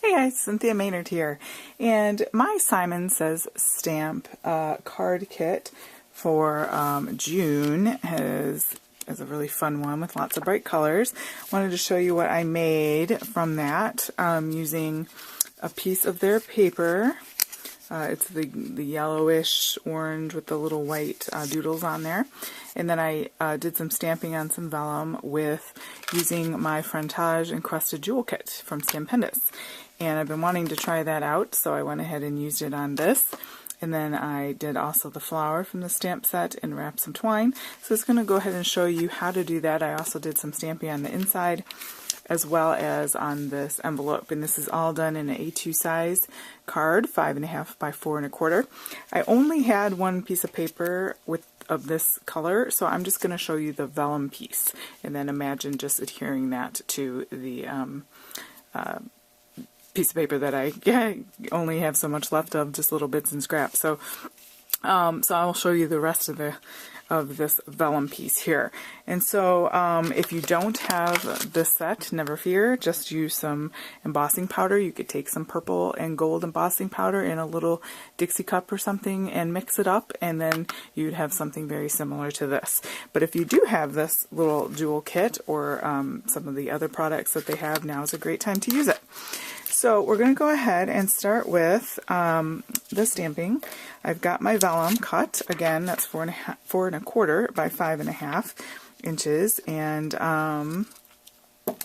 Hey guys, Cynthia Maynard here, and my Simon Says Stamp card kit for June is a really fun one with lots of bright colors. Wanted to show you what I made from that using a piece of their paper. It's the yellowish orange with the little white doodles on there. And then I did some stamping on some vellum with using my Frantage Encrusted jewel kit from Stampendous. And I've been wanting to try that out, so I went ahead and used it on this. And then I did also the flower from the stamp set and wrapped some twine. So it's going to go ahead and show you how to do that. I also did some stamping on the inside as well as on this envelope, and this is all done in an A2 size card, 5.5 by 4 1/4. I only had one piece of paper of this color, so I'm just going to show you the vellum piece, and then imagine just adhering that to the piece of paper that I only have so much left of, just little bits and scraps. So I'll show you the rest of this vellum piece here. And so if you don't have this set, never fear, just use some embossing powder. You could take some purple and gold embossing powder in a little Dixie cup or something and mix it up, and then you'd have something very similar to this. But if you do have this little jewel kit or some of the other products that they have, now is a great time to use it. So we're going to go ahead and start with the stamping. I've got my vellum cut. Again, that's 4 1/4 by 5.5 inches, and I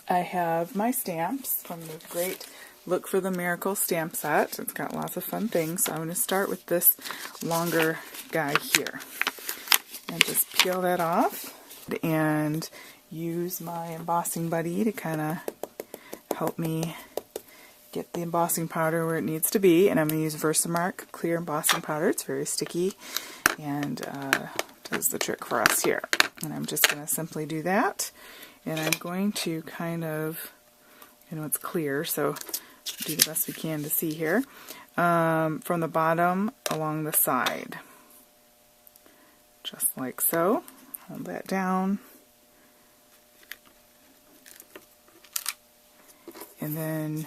have my stamps from the great Look for the Miracle stamp set. It's got lots of fun things. So I'm going to start with this longer guy here, and just peel that off, and use my embossing buddy to kind of help me get the embossing powder where it needs to be. And I'm going to use Versamark clear embossing powder. It's very sticky and does the trick for us here. And I'm just going to simply do that. And I'm going to kind of, it's clear, so do the best we can to see here, from the bottom along the side. Just like so. Hold that down. And then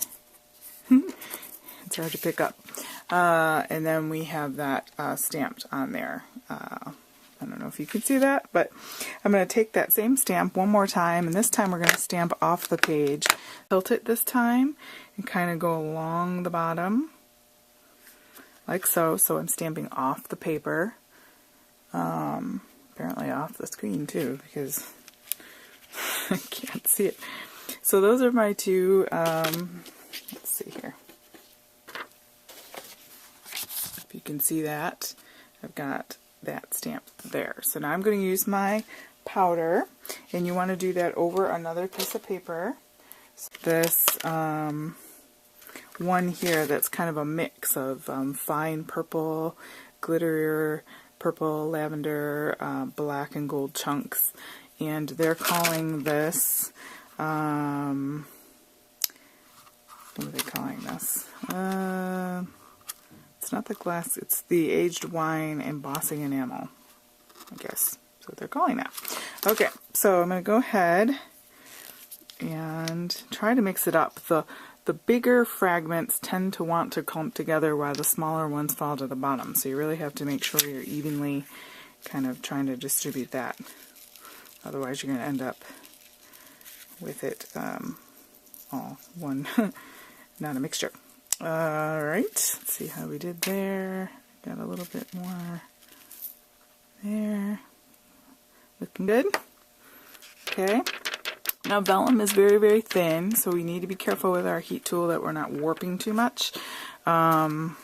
it's hard to pick up. And then we have that stamped on there. I don't know if you can see that, but I'm going to take that same stamp one more time, and this time we're going to stamp off the page. Tilt it this time and kind of go along the bottom, like so. So I'm stamping off the paper. Apparently off the screen too, because I can't see it. So those are my two, let's see here. If you can see that, I've got that stamp there. So now I'm going to use my powder, and you want to do that over another piece of paper. So this one here, that's kind of a mix of fine purple, glitter, purple, lavender, black and gold chunks, and they're calling this, what are they calling this? It's not the glass, it's the aged wine embossing enamel, I guess. That's what they're calling that. Okay, so I'm going to go ahead and try to mix it up. The bigger fragments tend to want to clump together while the smaller ones fall to the bottom. So you really have to make sure you're evenly kind of trying to distribute that. Otherwise you're going to end up with it all one, not a mixture. Alright, let's see how we did there. Got a little bit more there. Looking good. Okay. Now vellum is very, very thin, so we need to be careful with our heat tool that we're not warping too much. Okay, I'm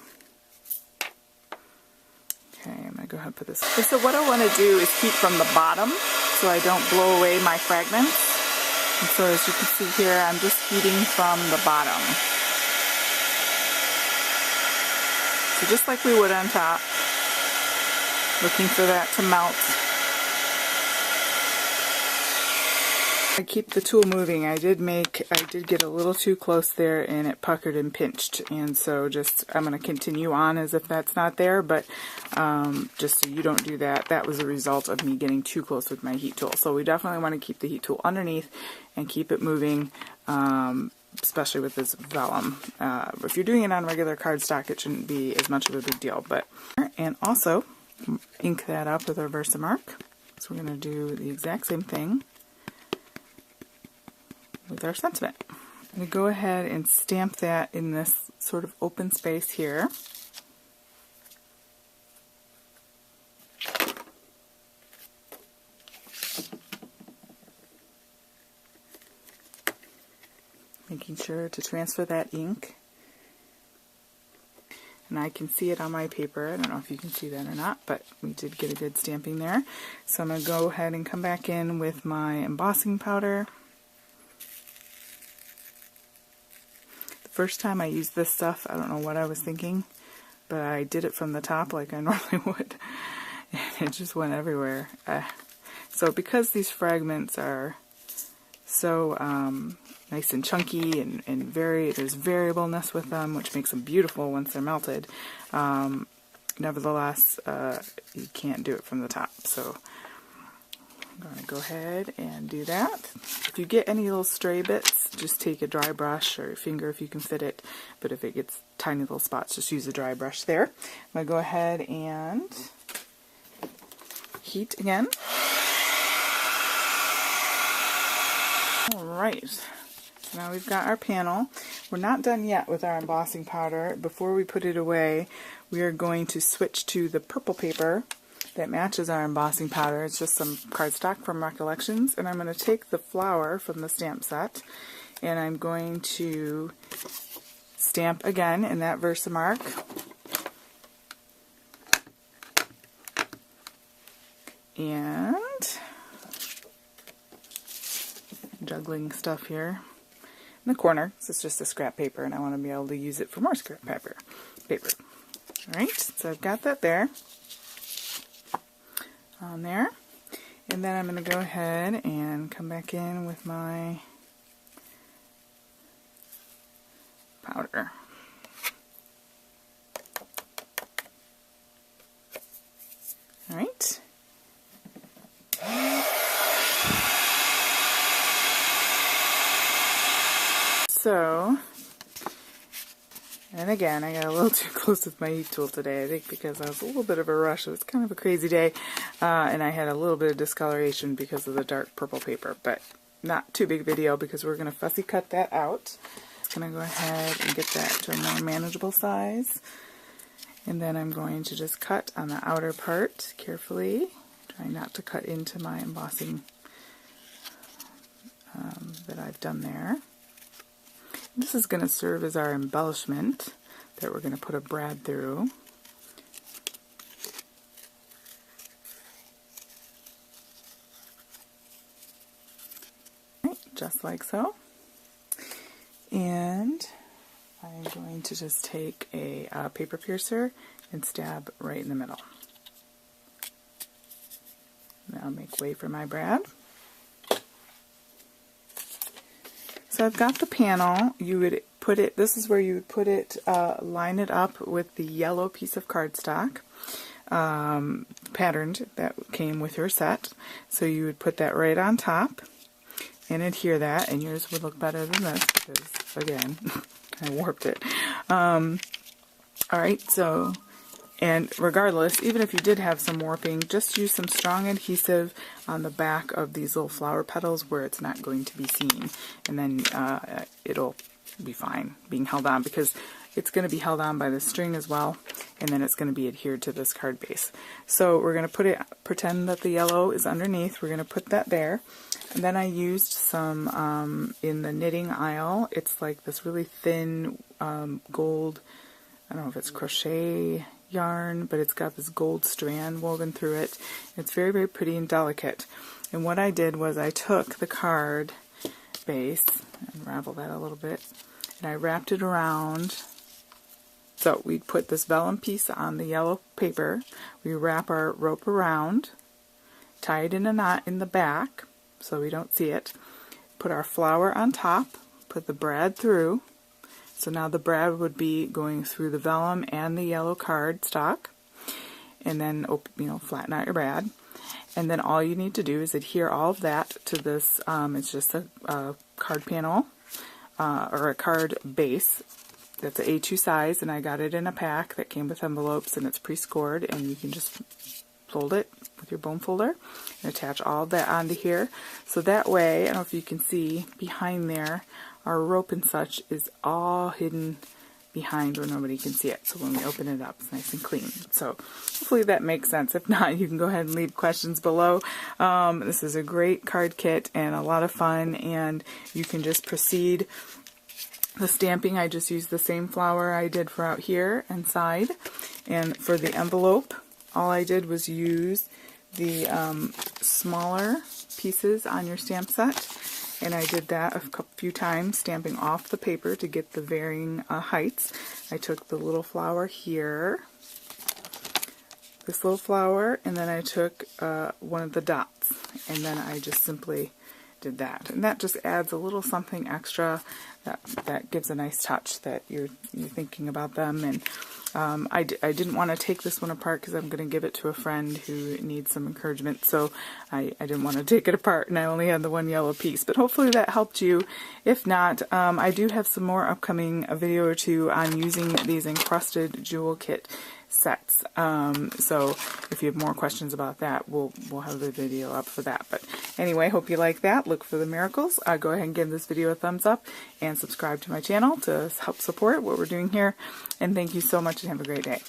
going to go ahead and put this. So what I want to do is heat from the bottom so I don't blow away my fragments. And so as you can see here, I'm just heating from the bottom. So just like we would on top, looking for that to melt. I keep the tool moving. I did get a little too close there, and it puckered and pinched, and so I'm going to continue on as if that's not there, but just so you don't do that, that was a result of me getting too close with my heat tool. So we definitely want to keep the heat tool underneath and keep it moving especially with this vellum. If you're doing it on regular cardstock, it shouldn't be as much of a big deal. But and also ink that up with our Versamark. So we're going to do the exact same thing with our sentiment. I'm going to go ahead and stamp that in this sort of open space here. Making sure to transfer that ink. And I can see it on my paper. I don't know if you can see that or not, but we did get a good stamping there. So I'm going to go ahead and come back in with my embossing powder. The first time I used this stuff, I don't know what I was thinking, but I did it from the top like I normally would. And it just went everywhere. So because these fragments are so nice and chunky and there's variableness with them, which makes them beautiful once they're melted. Nevertheless, you can't do it from the top. So I'm going to go ahead and do that. If you get any little stray bits, just take a dry brush or your finger if you can fit it. But if it gets tiny little spots, just use a dry brush there. I'm going to go ahead and heat again. Alright. Now we've got our panel. We're not done yet with our embossing powder. Before we put it away, we are going to switch to the purple paper that matches our embossing powder. It's just some cardstock from Recollections, and I'm going to take the flower from the stamp set, and I'm going to stamp again in that Versamark. And juggling stuff here in the corner. This is just a scrap paper, and I want to be able to use it for more scrap paper. Alright, so I've got that there, on there, and then I'm going to go ahead and come back in with my powder. Alright. So, and again, I got a little too close with my heat tool today, I think because I was a little bit of a rush. It was kind of a crazy day, and I had a little bit of discoloration because of the dark purple paper, but not too big of a deal because we're going to fussy cut that out. I'm going to go ahead and get that to a more manageable size, and then I'm going to just cut on the outer part carefully, trying not to cut into my embossing that I've done there. This is going to serve as our embellishment that we're going to put a brad through. Right, just like so. And I'm going to just take a paper piercer and stab right in the middle. Now make way for my brad. So I've got the panel. You would put it, this is where you would put it, line it up with the yellow piece of cardstock patterned that came with your set. So you would put that right on top and adhere that, and yours would look better than this because, again, I warped it. Alright, so, and regardless, even if you did have some warping, just use some strong adhesive on the back of these little flower petals where it's not going to be seen, and then it'll be fine being held on because it's going to be held on by the string as well, and then it's going to be adhered to this card base. So we're going to pretend that the yellow is underneath. We're going to put that there, and then I used some in the knitting aisle. It's like this really thin gold, I don't know if it's crochet yarn, but it's got this gold strand woven through it. It's very, very pretty and delicate. And what I did was I took the card base, unravel that a little bit, and I wrapped it around. So we put this vellum piece on the yellow paper, we wrap our rope around, tie it in a knot in the back so we don't see it, put our flower on top, put the brad through. So now the brad would be going through the vellum and the yellow card stock, and then flatten out your brad. And then all you need to do is adhere all of that to this. It's just a card panel or a card base. That's an A2 size, and I got it in a pack that came with envelopes, and it's pre-scored, and you can just fold it with your bone folder and attach all of that onto here. So that way, I don't know if you can see behind there, our rope and such is all hidden behind where nobody can see it. So when we open it up, it's nice and clean. So hopefully that makes sense. If not, you can go ahead and leave questions below. This is a great card kit and a lot of fun, and you can just proceed. The stamping, I just used the same flower I did for out here inside, and for the envelope, all I did was use the smaller pieces on your stamp set, and I did that a few times, stamping off the paper to get the varying heights. I took the little flower here, this little flower, and then I took one of the dots, and then I just simply did that, and that just adds a little something extra that gives a nice touch that you're thinking about them. And I didn't want to take this one apart because I'm going to give it to a friend who needs some encouragement, so I didn't want to take it apart, and I only had the one yellow piece, but hopefully that helped you. If not, I do have some more upcoming, a video or two on using these encrusted jewel kit sets. So if you have more questions about that, we'll have the video up for that. But anyway, hope you like that. Look for the miracles. Go ahead and give this video a thumbs up and subscribe to my channel to help support what we're doing here. And thank you so much and have a great day.